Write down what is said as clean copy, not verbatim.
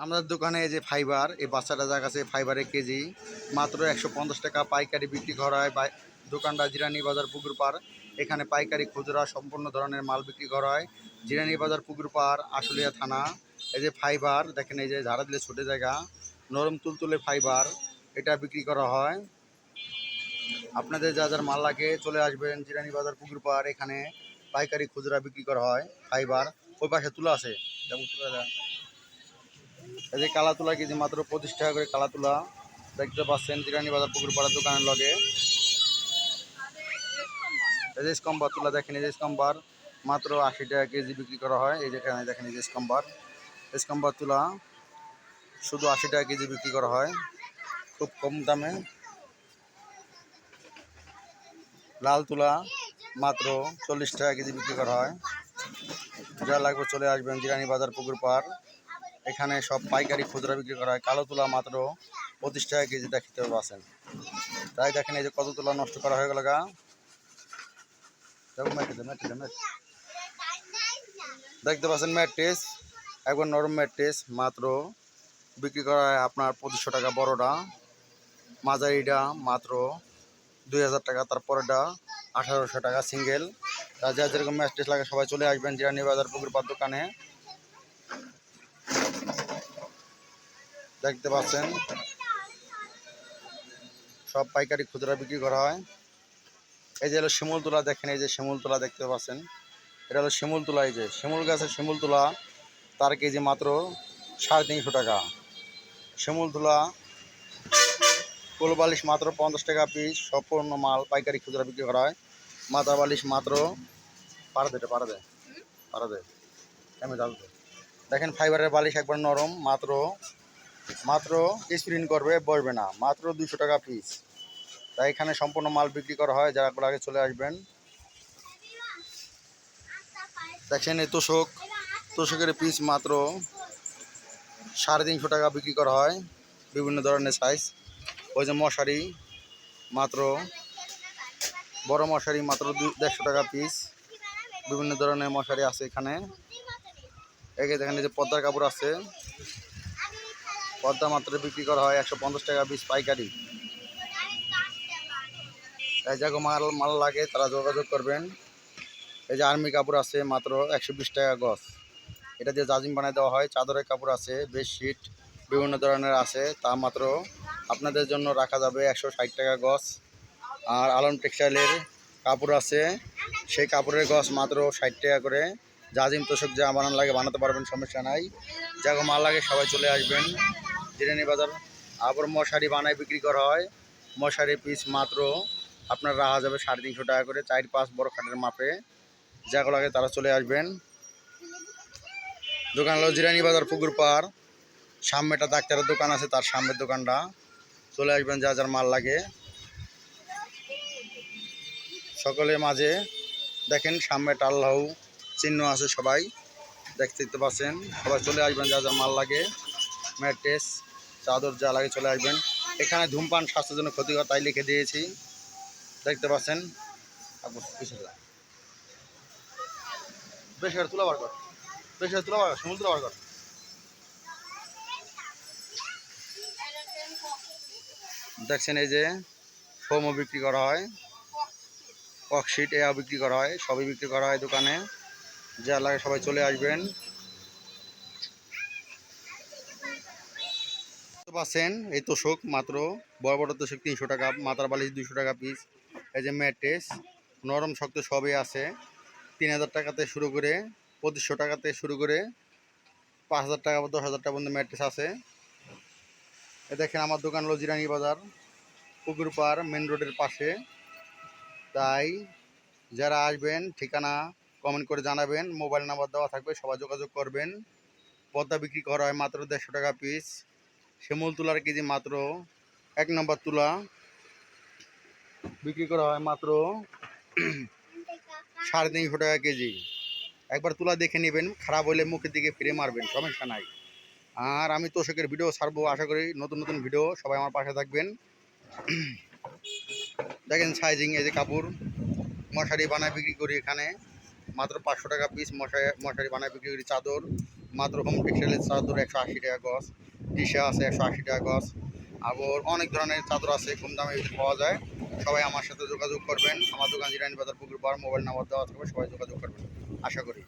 আমাদের দোকানে এই যে ফাইবার, এই বাচ্চাটা যা কাছে ফাইবারের কেজি মাত্র 150 টাকা পাইকারি বিক্রি করা হয়। দোকানটা জিরানি বাজার পুকুর পাড়। এখানে পাইকারি খুচরা সম্পূর্ণ ধরনের মাল বিক্রি করা হয়। জিরানি বাজার পুকুর পাড়, আশুলিয়া থানা। এই যে ফাইবার দেখেন, এই যে ঝাড়া দিলে ছোটো জায়গা, নরম তুলতুলে ফাইবার, এটা বিক্রি করা হয়। আপনাদের যা যার মাল লাগে চলে আসবেন জিরানি বাজার পুকুর পাড়। এখানে পাইকারি খুচরা বিক্রি করা হয় ফাইবার। ওই পাশে তুলা আছে, যেমন তুলা, এই যে কালা তুলা কেজি মাত্র 25 টাকা করে কালা তুলা দেখতে পাচ্ছেন জিরানি বাজার পুকুর পাড়ার দোকানের লগে। এই যে স্কম্বার তুলা দেখেন, এই যে স্কম্বার মাত্র 80 টাকা কেজি বিক্রি করা হয়। এই যেখানে দেখেন, এই যে স্কম্বার তুলা শুধু 80 টাকা কেজি বিক্রি করা হয়, খুব কম দামে। লাল তুলা মাত্র 40 টাকা কেজি বিক্রি করা হয়। যা লাগবে চলে আসবেন জিরানি বাজার পুকুর পাড়। এখানে সব পাইকারি খুচরা বিক্রি করা হয়। কালো তুলা মাত্র 25 টাকা কেজি দেখতে পাচ্ছেন। তাই দেখেন, এই যে কত তুলা নষ্ট করা হয়ে গেল গা। দেখতে পাচ্ছেন ম্যাট্রেস, একবার নরম ম্যাট্রেস মাত্র বিক্রি করা হয় আপনার 2500 টাকা বড়টা। মাঝারিটা মাত্র 2000 টাকা, তারপরেটা 1800 টাকা সিঙ্গেল। তা যা যেরকম ম্যাট্রেস লাগে সবাই চলে আসবেন জিরানি বাজার পুকুর পাড় দোকানে। দেখতে পাচ্ছেন সব পাইকারি খুচরা বিক্রি করা হয়। এই যে হলো শিমুল তুলা দেখেন, এই যে শিমুল তুলা দেখতে পাচ্ছেন, এটা হলো শিমুল তুলা। এই যে শিমুল গাছের শিমুল তুলা, তার কেজি মাত্র 350 টাকা। শিমুল তুলা কোল বালিশ মাত্র 50 টাকা পিস, সম্পূর্ণ মাল পাইকারি খুচরা বিক্রি করা হয়। মাথা বালিশ মাত্র পারা দে আমি জানতে দেখেন, ফাইবারের বালিশ একবার নরম, মাত্র স্প্রিন করবে, বসবে না, মাত্র 200 টাকা পিস। তাই এখানে সম্পূর্ণ মাল বিক্রি করা হয়, যারা আগে চলে আসবেন। দেখেন এই তোষকের পিস মাত্র 350 টাকা বিক্রি করা হয়, বিভিন্ন ধরনের সাইজ। ওই যে মশারি মাত্র, বড় মশারি মাত্র 150 টাকা পিস, বিভিন্ন ধরনের মশারি আছে এখানে। একে দেখেন, এই যে পর্দার কাপড় আছে, পর্দা মাত্র বিক্রি করা হয় 150 টাকা পিস পাইকারি। এই জায়গা মাল লাগে তারা যোগাযোগ করবেন। এই যে আর্মি কাপড় আছে মাত্র 120 টাকা গজ, এটা দিয়ে জাজিম বানিয়ে দেওয়া হয়। চাদরের কাপড় আছে, বেডশিট বিভিন্ন ধরনের আছে, তা মাত্র আপনাদের জন্য রাখা যাবে 160 টাকা গজ। আর আলম টেক্সটাইলের কাপড় আছে, সেই কাপড়ের গজ মাত্র 60 টাকা করে। জাজিম তোষক যা বানানো লাগে বানাতে পারবেন, সমস্যা নাই। যাকে মাল লাগে সবাই চলে আসবেন জিরানি বাজার। আবার মশারি বানায় বিক্রি করা হয়, মশারি পিস মাত্র আপনার রাখা যাবে 350 টাকা করে, 4-5 বড় খাটের মাপে। যাকে লাগে তারা চলে আসবেন। দোকান হলো জিরানি বাজার পুকুর পাড়, সামনেটা ডাক্তারের দোকান আছে, তার সামনের দোকানটা। চলে আসবেন যা যার মাল লাগে। সকলের মাঝে দেখেন সামনে আল্লাহ চিহ্ন আছে, সবাই দেখতে পাচ্ছেন। সবাই চলে আসবেন যা যা মাল লাগে, ম্যাট্রেস চাদর যা লাগে চলে আসবেন। এখানে ধূমপান স্বাস্থ্যের জন্য ক্ষতিকর, তাই লিখে দিয়েছি, দেখতে পাচ্ছেন। বেশ তুলা বার কর, সমুদ্র বার কর। দেখছেন এই যে ফোমও বিক্রি করা হয়, ককশিট এও বিক্রি করা হয়, সবই বিক্রি করা হয় দোকানে। যা লাগে সবাই চলে আসবেন। পাচ্ছেন এই তোষক মাত্র, বড় বড় তোষক 300 টাকা, মাথার বালিশ 200 টাকা পিস। এই যে ম্যাট্রেস নরম শক্ত সবই আছে, 3000 টাকাতে শুরু করে 2500 টাকাতে শুরু করে 5000 টাকা বা 10,000 টাকা পর্যন্ত ম্যাট্রেস আছে। এ দেখেন আমার দোকান হলো জিরানি বাজার পুকুর পাড়, মেন রোডের পাশে। তাই যারা আসবেন ঠিকানা কমেন্ট করে জানাবেন, মোবাইল নাম্বার দেওয়া থাকবে, সবাই যোগাযোগ করবেন। পদ্মা বিক্রি করা হয় মাত্র 150 টাকা পিস। শিমুল তুলার কেজি মাত্র 1 নম্বর তুলা বিক্রি করা হয় মাত্র 350 টাকা কেজি। একবার তুলা দেখে নেবেন, খারাপ হলে মুখের দিকে ফিরে মারবেন, সমস্যা নাই। আর আমি তোষকের ভিডিও ছাড়বো, আশা করি নতুন নতুন ভিডিও, সবাই আমার পাশে থাকবেন। দেখেন সাইজিং, এই যে কাপড় মশারি বানায় বিক্রি করি এখানে মাত্র 500 টাকা পিস। মশারি বানায় বিক্রি করি, চাদর মাত্র হোম টেক্সটাইলের চাদর 180 টাকা গজ, টিশা আছে 180 টাকা গজ, আবার অনেক ধরনের চাদর আছে কম দামে পাওয়া যায়। সবাই আমার সাথে যোগাযোগ করবেন। আমার দোকান জিরানী বাজার পুকুর পাড়, মোবাইল নাম্বার দেওয়া থাকবে, সবাই যোগাযোগ করবেন আশা করি।